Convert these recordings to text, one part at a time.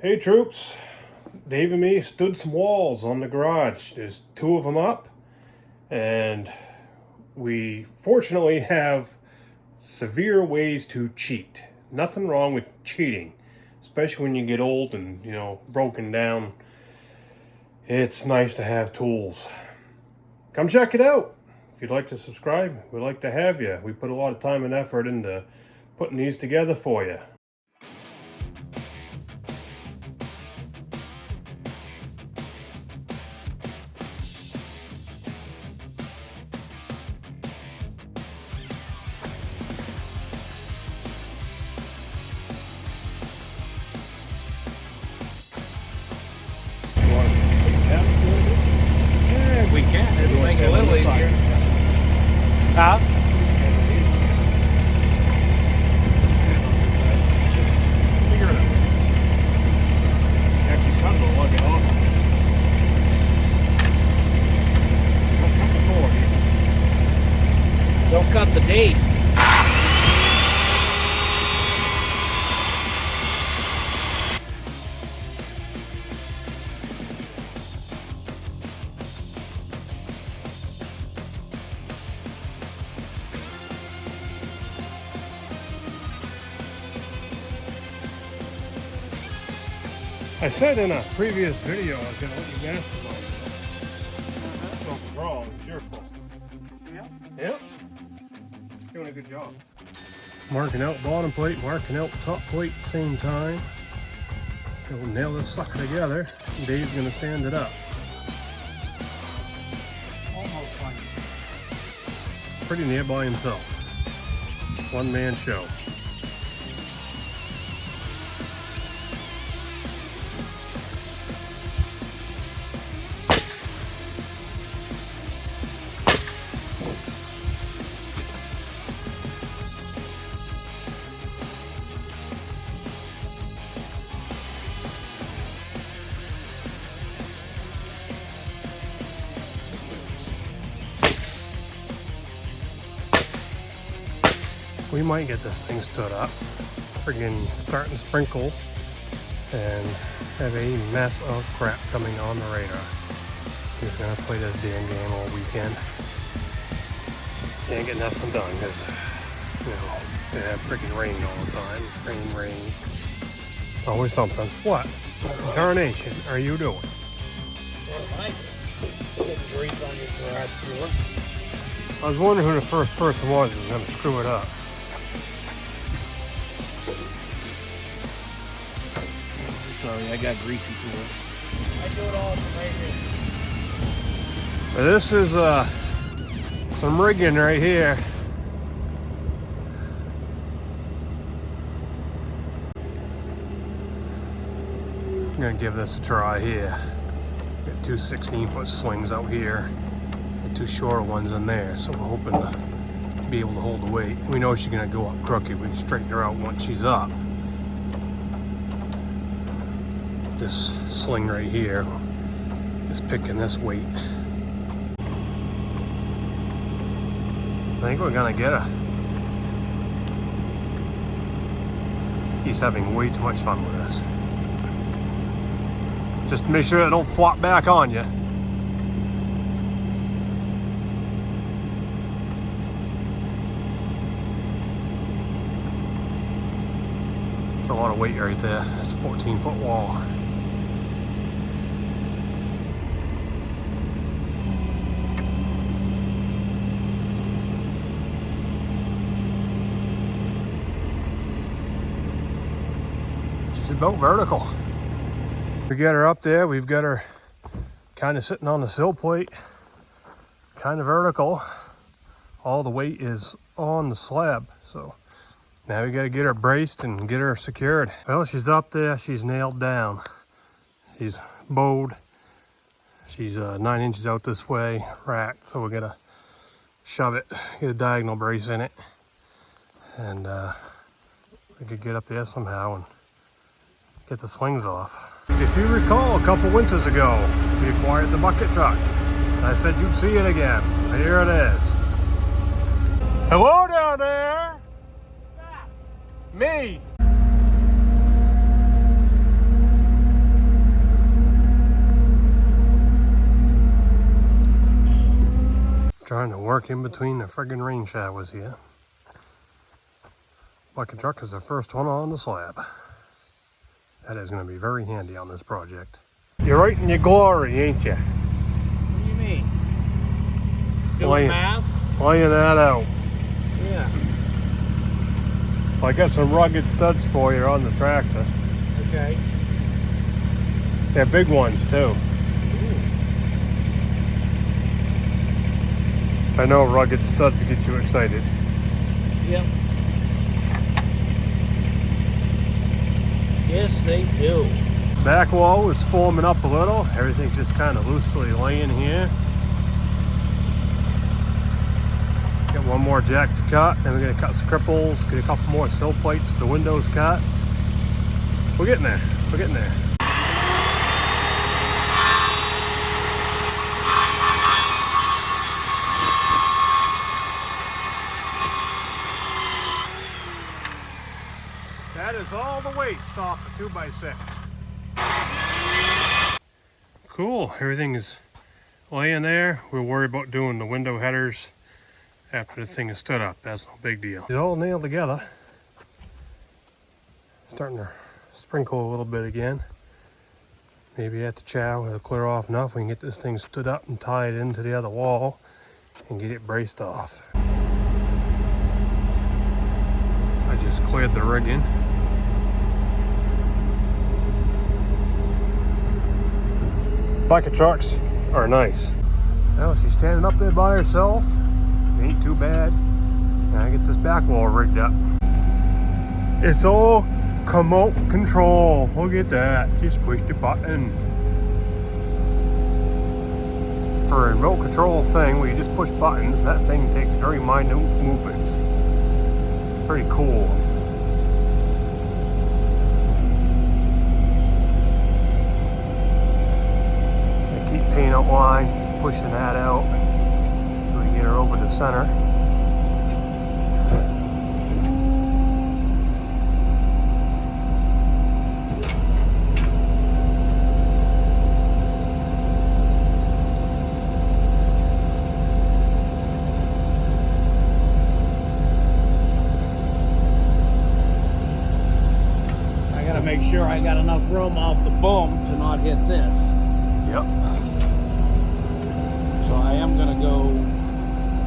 Hey troops, Dave and me stood some walls on the garage. There's two of them up, and we fortunately have severe ways to cheat. Nothing wrong with cheating, especially when you get old and, broken down. It's nice to have tools. Come check it out. If you'd like to subscribe, we'd like to have you. We put a lot of time and effort into putting these together for you. Yeah, we can. It'll make it a little easier. Huh? Figure it out. Actually, cut it or lug it off. Don't cut the date. I said in a previous video I was going to let you guys know something wrong. It's your fault. Yep. Doing a good job. Marking out bottom plate, marking out top plate at the same time. We'll nail this sucker together. Dave's going to stand it up. Almost fine. Pretty near by himself. One man show. We might get this thing stood up. Friggin' starting to sprinkle and have a mess of crap coming on the radar. He's gonna play this damn game all weekend. Can't get nothing done because, they have freaking rain all the time. Rain. Always something. What incarnation are you doing? Grease on your garage floor. I was wondering who the first person was who was gonna screw it up. Sorry, I got greasy tools. I do it all right here. This is some rigging right here. I'm gonna give this a try here. Got two 16-foot slings out here and two shorter ones in there, so we're hoping to be able to hold the weight. We know she's gonna go up crooked. We can straighten her out once she's up. This sling right here is picking this weight. I think we're gonna get her. He's having way too much fun with this. Just to make sure it don't flop back on you. It's a lot of weight right there. That's a 14-foot wall. She's about vertical. We got her up there. We've got her kind of sitting on the sill plate, kind of vertical. All the weight is on the slab. So now we got to get her braced and get her secured. Well, she's up there. She's nailed down. She's bowed. She's 9 inches out this way, racked. So we got to shove it, get a diagonal brace in it. And we could get up there somehow and get the slings off. If you recall, a couple winters ago, we acquired the bucket truck. I said you'd see it again. Here it is. Hello down there. Me. Trying to work in between the friggin' rain showers here. Bucket truck is the first one on the slab. That is going to be very handy on this project. You're right in your glory, ain't you? What do you mean? Doing math? Laying that out. Yeah. I got some rugged studs for you on the tractor. Okay. They're big ones too. I know rugged studs get you excited. Yep. Yes, they do. Back wall is forming up a little. Everything's just kind of loosely laying here. Got one more jack to cut. Then we're going to cut some cripples, get a couple more sill plates for the windows cut. We're getting there. We're getting there. That is all the waste off the 2x6. Cool, everything is laying there. We'll worry about doing the window headers after the thing is stood up. That's no big deal. It's all nailed together. Starting to sprinkle a little bit again. Maybe at the chow it'll clear off enough. We can get this thing stood up and tied into the other wall and get it braced off. I just cleared the rigging. Bucket trucks are nice. Well, she's standing up there by herself. It ain't too bad. Now I get this back wall rigged up. It's all remote control. Look at that. Just push the button. For a remote control thing where you just push buttons, that thing takes very minute movements. Pretty cool. Paint outline, pushing that out so we can get her over the center. I gotta make sure I got enough room off the boom to not hit this. Yep. So I am gonna go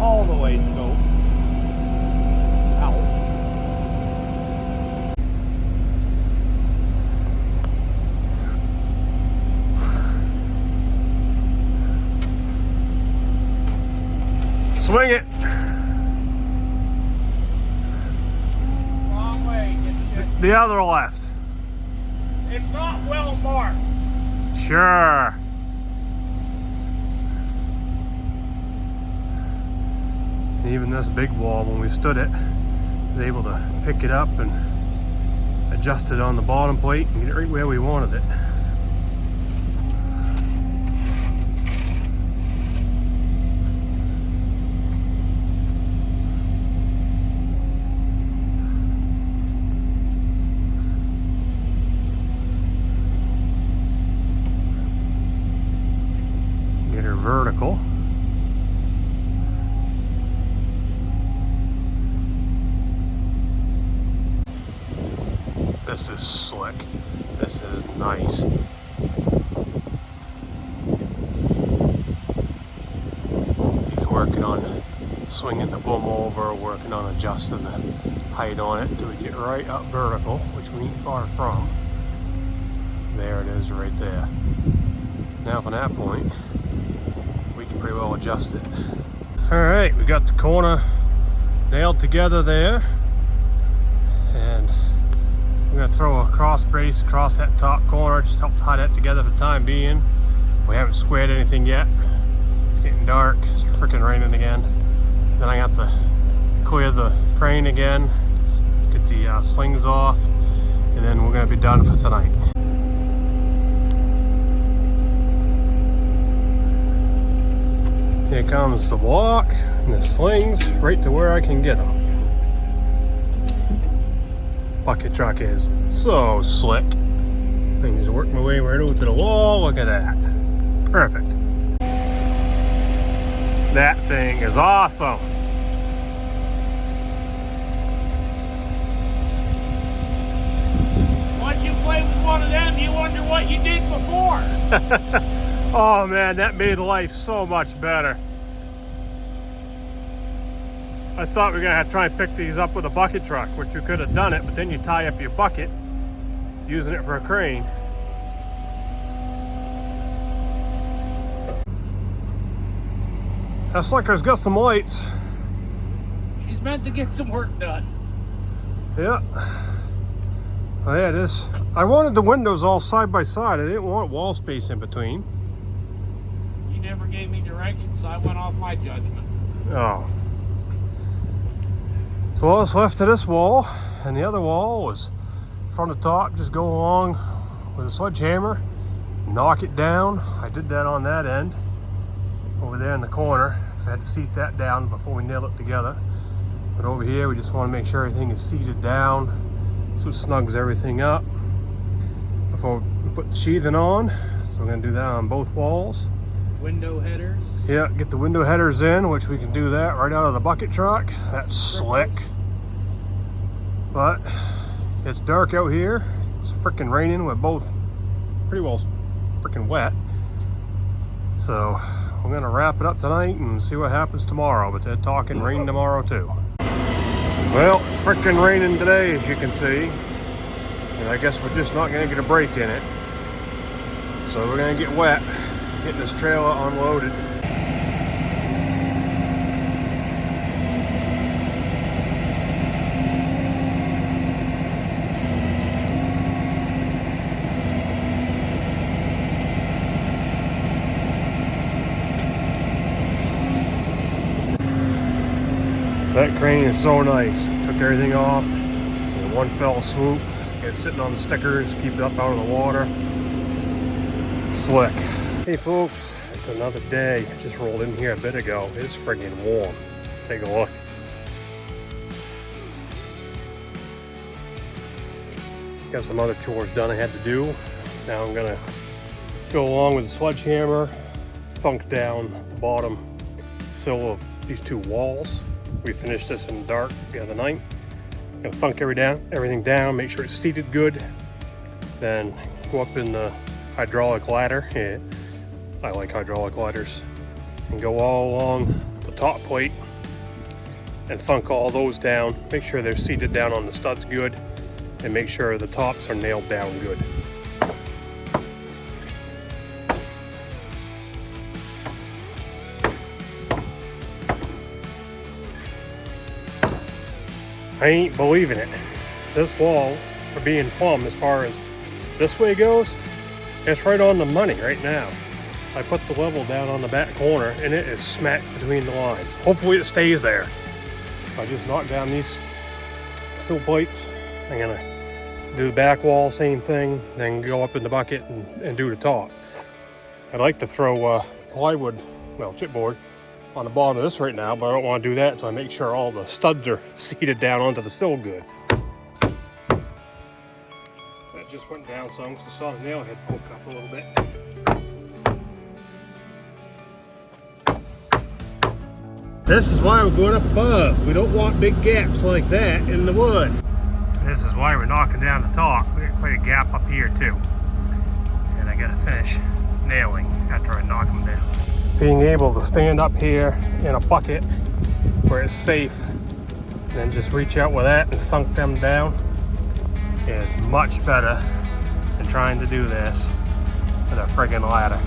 all the way scope out. Swing it. Wrong way, get The other left. It's not well marked. Sure. Even this big wall, when we stood it, was able to pick it up and adjust it on the bottom plate and get it right where we wanted it. Get her vertical. This is slick. This is nice. He's working on swinging the boom over, working on adjusting the height on it until we get right up vertical, which we ain't far from. There it is right there. Now from that point, we can pretty well adjust it. All right, we got the corner nailed together there. And we're gonna throw a cross brace across that top corner, just help tie that together for the time being. We haven't squared anything yet. It's getting dark, it's freaking raining again. Then I have to clear the crane again, get the slings off, and then we're gonna be done for tonight. Here comes the block and the slings right to where I can get them. Bucket truck is so slick. I can just work my way right over to the wall. Look at that. Perfect. That thing is awesome. Once you play with one of them, you wonder what you did before. Oh man, that made life so much better. I thought we were gonna have to try and pick these up with a bucket truck, which you could have done it, but then you tie up your bucket using it for a crane. That sucker's got some lights. She's meant to get some work done. Yeah. Oh yeah, this. I wanted the windows all side by side. I didn't want wall space in between. You never gave me directions, so I went off my judgment. Oh. So all that's left of this wall, and the other wall was from the top, just go along with a sledgehammer, knock it down. I did that on that end, over there in the corner, because I had to seat that down before we nail it together. But over here, we just want to make sure everything is seated down, so it snugs everything up before we put the sheathing on. So we're going to do that on both walls. Window headers. Yeah, get the window headers in, which we can do that right out of the bucket truck. That's slick. But it's dark out here. It's freaking raining. We're both pretty well freaking wet. So we're gonna wrap it up tonight and see what happens tomorrow. But they're talking rain tomorrow too. Well, it's freaking raining today, as you can see. And I guess we're just not gonna get a break in it. So we're gonna get wet, getting this trailer unloaded. That crane is so nice. Took everything off in one fell swoop. It's sitting on the stickers, keep it up out of the water. Slick. Hey folks, it's another day. Just rolled in here a bit ago. It's friggin' warm. Take a look. Got some other chores done I had to do. Now I'm gonna go along with the sledgehammer, thunk down the bottom sill of these two walls. We finished this in the dark the other night. I'm gonna thunk everything down, make sure it's seated good. Then go up in the hydraulic ladder. Yeah, I like hydraulic ladders. And go all along the top plate and thunk all those down. Make sure they're seated down on the studs good, and make sure the tops are nailed down good. I ain't believing it. This wall, for being plumb as far as this way goes, it's right on the money right now. I put the level down on the back corner and it is smack between the lines. Hopefully it stays there. I just knocked down these sill plates. I'm gonna do the back wall, same thing, then go up in the bucket and do the top. I'd like to throw plywood, well, chipboard, on the bottom of this right now, but I don't want to do that until I make sure all the studs are seated down onto the sill good. That just went down some because I saw the nail head poke up a little bit. This is why we're going up above. We don't want big gaps like that in the wood. This is why we're knocking down the top. We got quite a gap up here too. And I gotta finish nailing after I knock them down. Being able to stand up here in a bucket where it's safe, and then just reach out with that and thunk them down is much better than trying to do this with a friggin' ladder.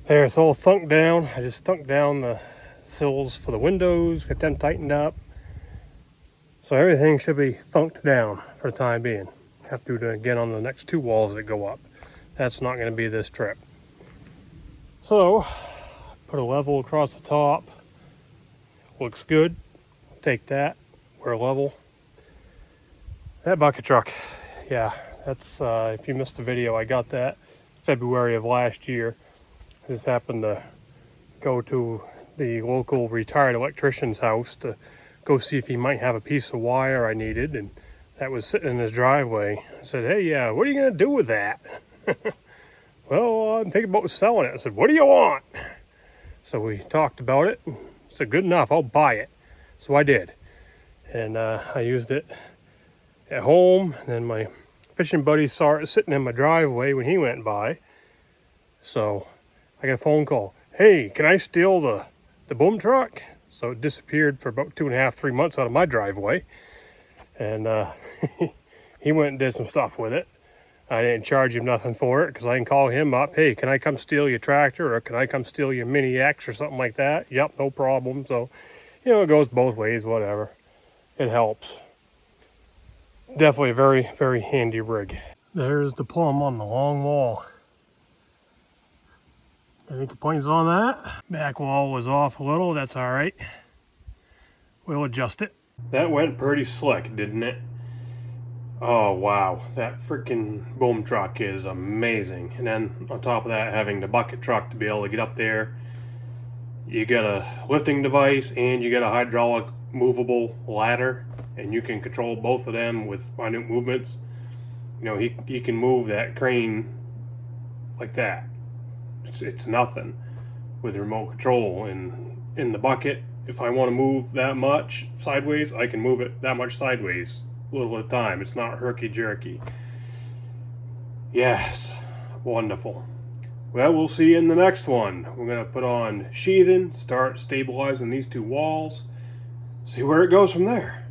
There, it's all thunk down. I just thunk down the sills for the windows, got them tightened up. So everything should be thunked down for the time being. Have to do it again on the next 2 walls that go up. That's not going to be this trip. So, put a level across the top. Looks good. Take that. We're level. That bucket truck, yeah, that's, if you missed the video, I got that February of last year. Just happened to go to the local retired electrician's house to go see if he might have a piece of wire I needed, and that was sitting in his driveway. I said, hey, what are you going to do with that? Well, I'm thinking about selling it. I said, what do you want? So we talked about it. I said, good enough, I'll buy it. So I did. And I used it at home. And then my fishing buddy saw it sitting in my driveway when he went by. So I got a phone call. Hey, can I steal the boom truck? So it disappeared for about 2.5, 3 months out of my driveway. And he went and did some stuff with it. I didn't charge him nothing for it because I can call him up. Hey, can I come steal your tractor, or can I come steal your Mini X or something like that? Yep, no problem. So, it goes both ways, whatever. It helps. Definitely a very, very handy rig. There's the plumb on the long wall. Any complaints on that? Back wall was off a little, that's all right. We'll adjust it. That went pretty slick, didn't it? Oh wow, that freaking boom truck is amazing. And then on top of that, having the bucket truck to be able to get up there, you get a lifting device and you get a hydraulic movable ladder, and you can control both of them with minute movements. He can move that crane like that. It's nothing with remote control. And in the bucket, if I want to move that much sideways, I can move it that much sideways a little at a time. It's not herky-jerky. Yes, wonderful. Well, we'll see you in the next one. We're going to put on sheathing, start stabilizing these 2 walls, see where it goes from there.